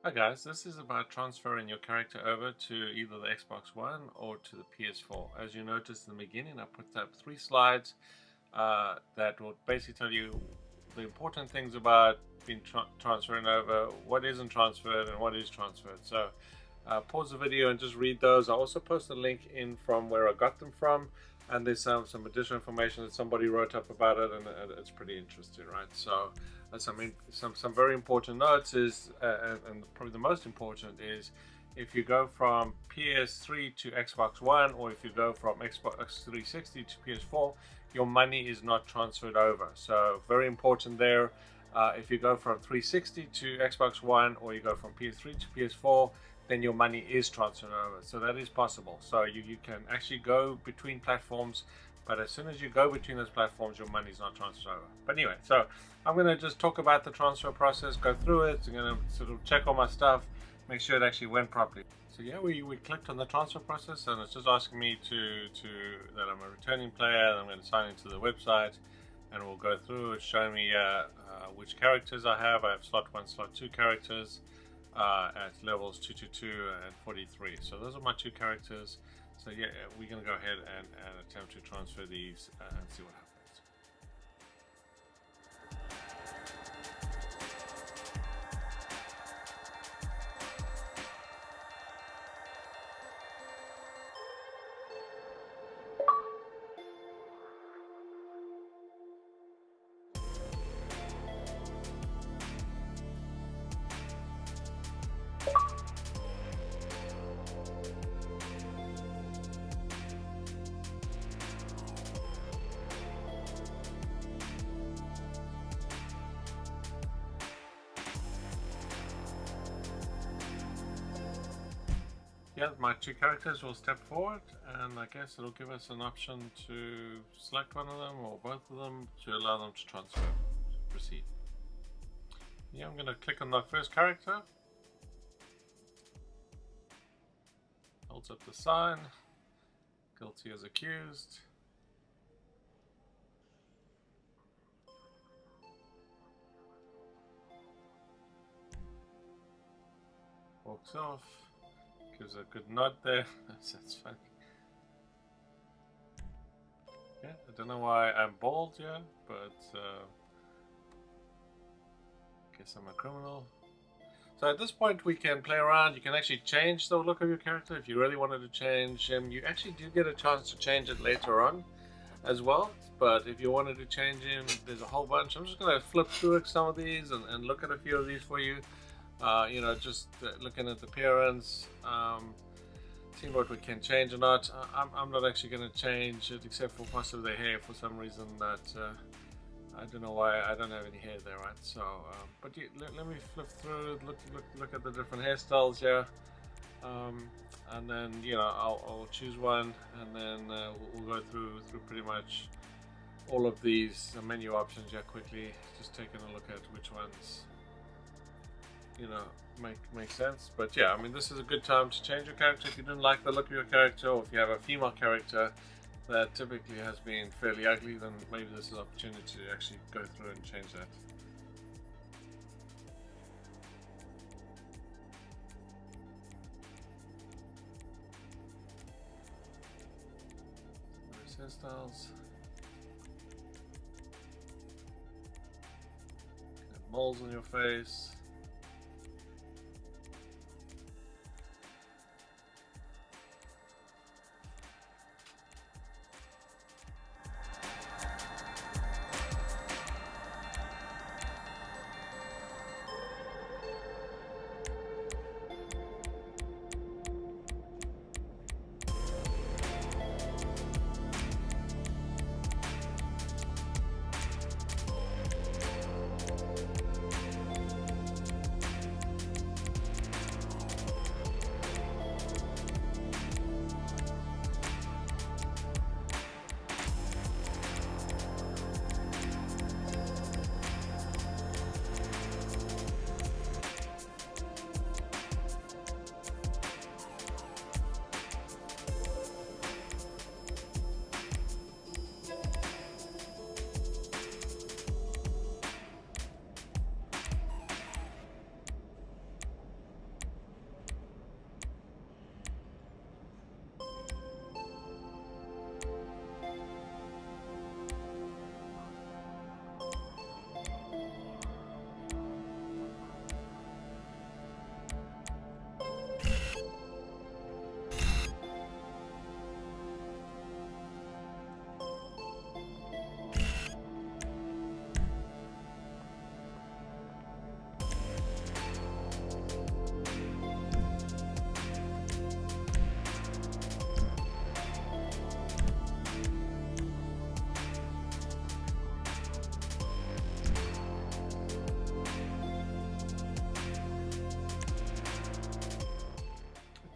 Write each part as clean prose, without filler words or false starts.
Hi guys, this is about transferring your character over to either the Xbox One or to the PS4. As you noticed in the beginning, I put up 3 slides that will basically tell you the important things about being transferring over, what isn't transferred and what is transferred. So pause the video and just read those. I also post a link in from where I got them from, and there's some additional information that somebody wrote up about it, and it's pretty interesting, right? So some very important notes is, and probably the most important is, if you go from PS3 to Xbox One, or if you go from Xbox 360 to PS4, your money is not transferred over. So very important there. If you go from 360 to Xbox One, or you go from PS3 to PS4, then your money is transferred over. So that is possible. So you can actually go between platforms, but as soon as you go between those platforms, your money is not transferred over. But anyway, so I'm going to just talk about the transfer process, go through it. I'm going to sort of check all my stuff, make sure it actually went properly. So yeah, we clicked on the transfer process, and it's just asking me that I'm a returning player, and I'm going to sign into the website, and we'll go through. It's showing me which characters I have. I have slot 1, slot 2 characters at levels 222 and 43. So those are my 2 characters. So yeah, we're going to go ahead and attempt to transfer these and see what happens. Yeah, my 2 characters will step forward, and I guess it'll give us an option to select one of them or both of them to allow them to transfer, to proceed. Yeah, I'm going to click on that first character. Holds up the sign, guilty as accused. Walks off. Gives a good nod there. That's funny. Yeah, I don't know why I'm bald here, but guess I'm a criminal. So at this point we can play around. You can actually change the look of your character if you really wanted to change him. You actually do get a chance to change it later on as well. But if you wanted to change him, there's a whole bunch. I'm just going to flip through some of these and look at a few of these for you. Just looking at the appearance, seeing what we can change or not. I'm not actually going to change it, except for possibly the hair for some reason that I don't know why I don't have any hair there, right? So, but let me flip through, look at the different hairstyles here, and then I'll choose one, and then we'll go through pretty much all of these menu options here quickly, just taking a look at which ones make sense. But yeah, I mean, this is a good time to change your character if you didn't like the look of your character, or if you have a female character that typically has been fairly ugly, then maybe this is an opportunity to actually go through and change that. Hairstyles. Moles on your face.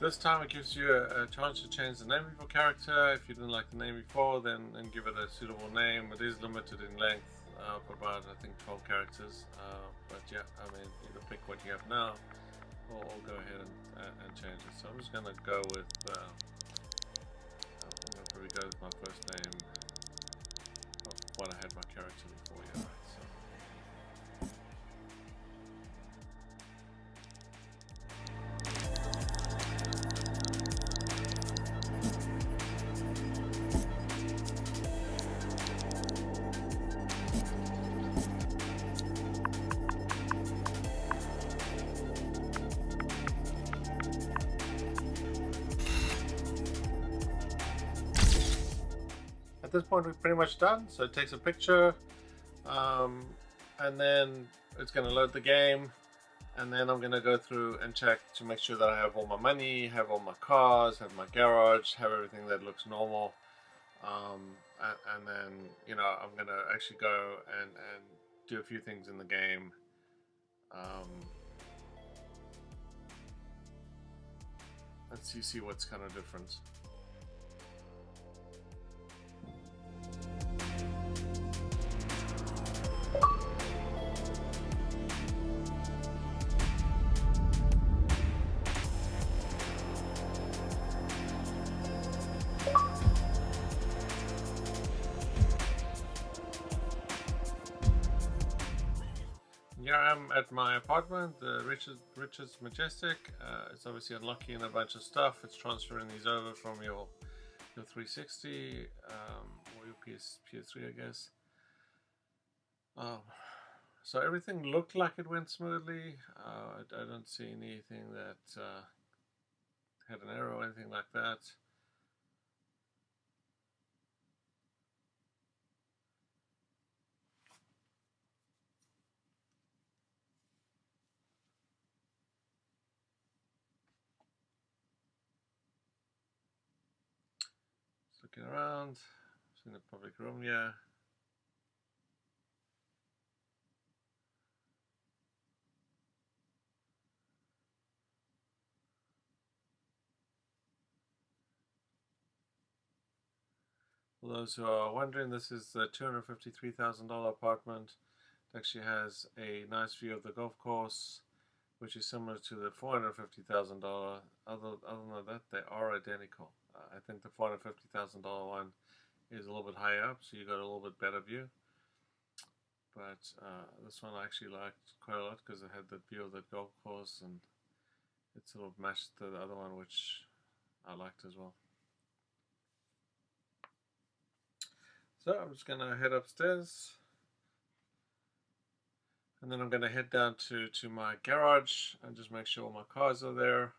This time it gives you a chance to change the name of your character. If you didn't like the name before, then give it a suitable name. It is limited in length, for about I think 12 characters. But yeah, I mean, either pick what you have now, or go ahead and change it. So I'm just gonna go with I'm gonna probably go with my first name of what I had my character before. Yeah, right. So. At this point, we're pretty much done. So it takes a picture, and then it's going to load the game, and then I'm going to go through and check to make sure that I have all my money, have all my cars, have my garage, have everything that looks normal. And then, you know, I'm going to actually go and do a few things in the game. Let's see what's kind of different. Here I am at my apartment, the Richard's Majestic. It's obviously unlocking a bunch of stuff. It's transferring these over from your 360 or your PS3, I guess. So everything looked like it went smoothly. I don't see anything that had an error or anything like that. Looking around, it's in the public room, yeah. For those who are wondering, this is the $253,000 apartment. It actually has a nice view of the golf course, which is similar to the $450,000. Other than that, they are identical. I think the $450,000 one is a little bit higher up, so you got a little bit better view. But this one I actually liked quite a lot because it had the view of the golf course, and it sort of matched the other one, which I liked as well. So I'm just gonna head upstairs, and then I'm gonna head down to my garage and just make sure all my cars are there,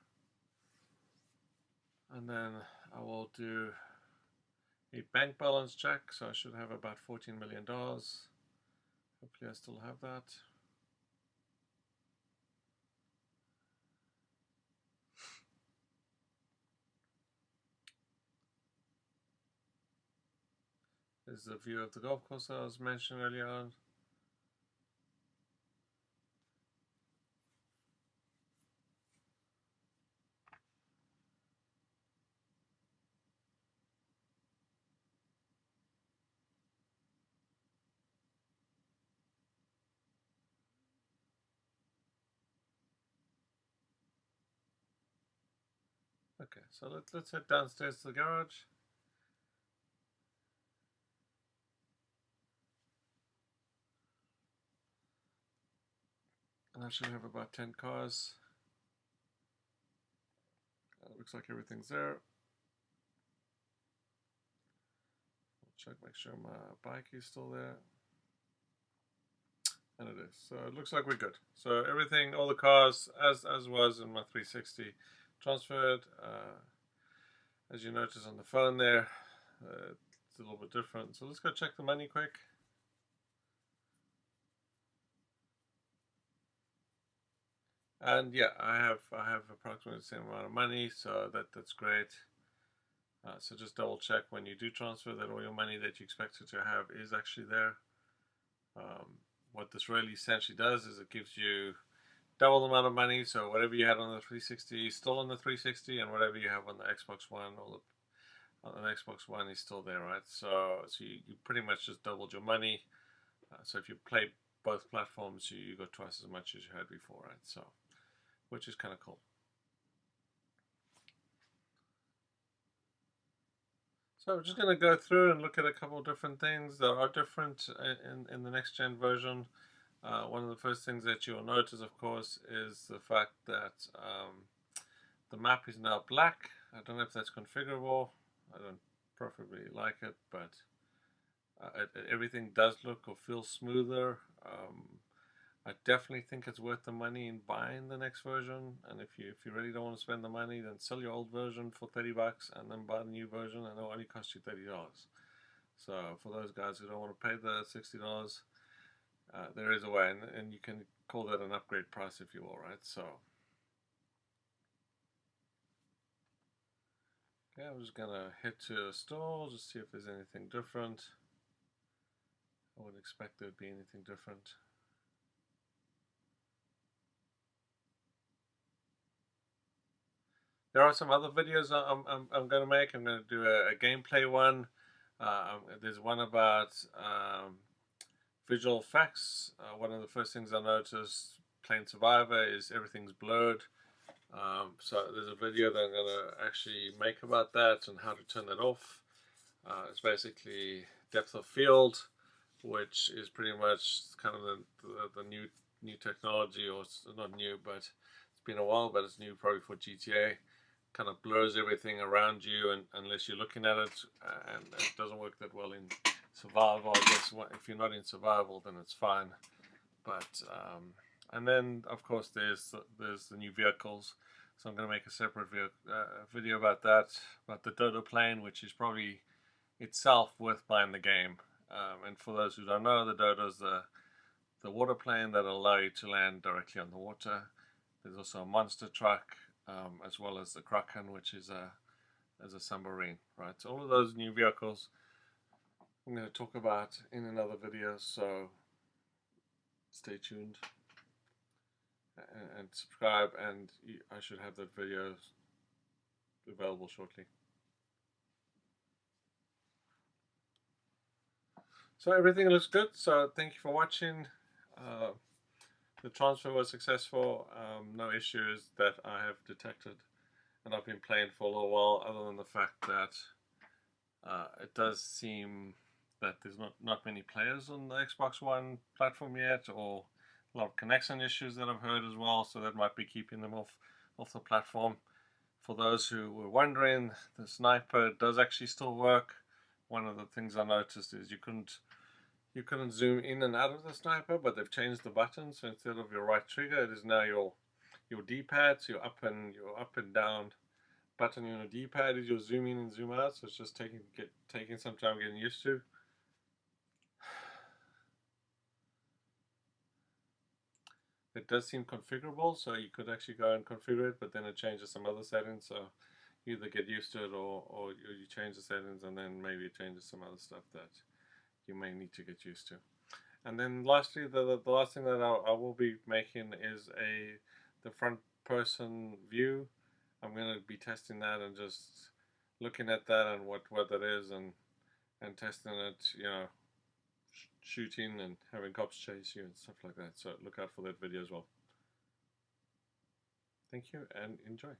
and then I will do a bank balance check. So I should have about $14 million. Hopefully I still have that. This is the view of the golf course that I was mentioning earlier on. Okay, so let's head downstairs to the garage. And I should have about 10 cars. Looks like everything's there. I'll check, make sure my bike is still there. And it is. So it looks like we're good. So everything, all the cars, as was in my 360, transferred. As you notice on the phone there, it's a little bit different. So let's go check the money quick. And yeah, I have approximately the same amount of money, so that's great. So just double check when you do transfer that all your money that you expected to have is actually there. What this really essentially does is it gives you double the amount of money. So whatever you had on the 360 is still on the 360, and whatever you have on the Xbox One or on the Xbox One is still there, right? So you pretty much just doubled your money. So if you play both platforms, you got twice as much as you had before, right? So, which is kind of cool. So we're just going to go through and look at a couple of different things that are different in the next gen version. One of the first things that you'll notice, of course, is the fact that the map is now black. I don't know if that's configurable. I don't preferably like it, but everything does look or feel smoother. I definitely think it's worth the money in buying the next version. And if you really don't want to spend the money, then sell your old version for $30 and then buy the new version, and it'll only cost you $30. So for those guys who don't want to pay the $60, there is a way, and you can call that an upgrade price if you will, right? So okay, I'm just gonna head to a store, just see if there's anything different. I wouldn't expect there'd be anything different. There are some other videos I'm going to make. I'm going to do a gameplay one. There's one about visual effects. One of the first things I noticed playing Survivor is everything's blurred. So there's a video that I'm going to actually make about that and how to turn that off. It's basically depth of field, which is pretty much kind of the new technology, or it's not new, but it's been a while, but it's new probably for GTA. Kind of blurs everything around you, and unless you're looking at it, and it doesn't work that well in survival. I guess if you're not in survival, then it's fine. But and then of course there's the new vehicles. So I'm going to make a separate video about that, about the Dodo plane, which is probably itself worth buying the game. And for those who don't know, the Dodo is the water plane that will allow you to land directly on the water. There's also a monster truck, as well as the Kraken, which is a submarine, right? So all of those new vehicles I'm going to talk about in another video, so stay tuned and subscribe, and I should have that video available shortly. So everything looks good, so thank you for watching. The transfer was successful, no issues that I have detected, and I've been playing for a little while, other than the fact that it does seem that there's not many players on the Xbox One platform yet, or a lot of connection issues that I've heard as well, so that might be keeping them off the platform. For those who were wondering, the sniper does actually still work. One of the things I noticed is you couldn't zoom in and out of the sniper, but they've changed the button, so instead of your right trigger, it is now your D-pad. So your up and down button on your D-pad is your zoom in and zoom out. So it's just taking some time getting used to. It does seem configurable, so you could actually go and configure it, but then it changes some other settings. So you either get used to it, or you change the settings, and then maybe it changes some other stuff that you may need to get used to. And then lastly, the last thing that I will be making is the front person view. I'm going to be testing that and just looking at that and what that is, and testing it, shooting and having cops chase you and stuff like that. So look out for that video as well. Thank you and enjoy.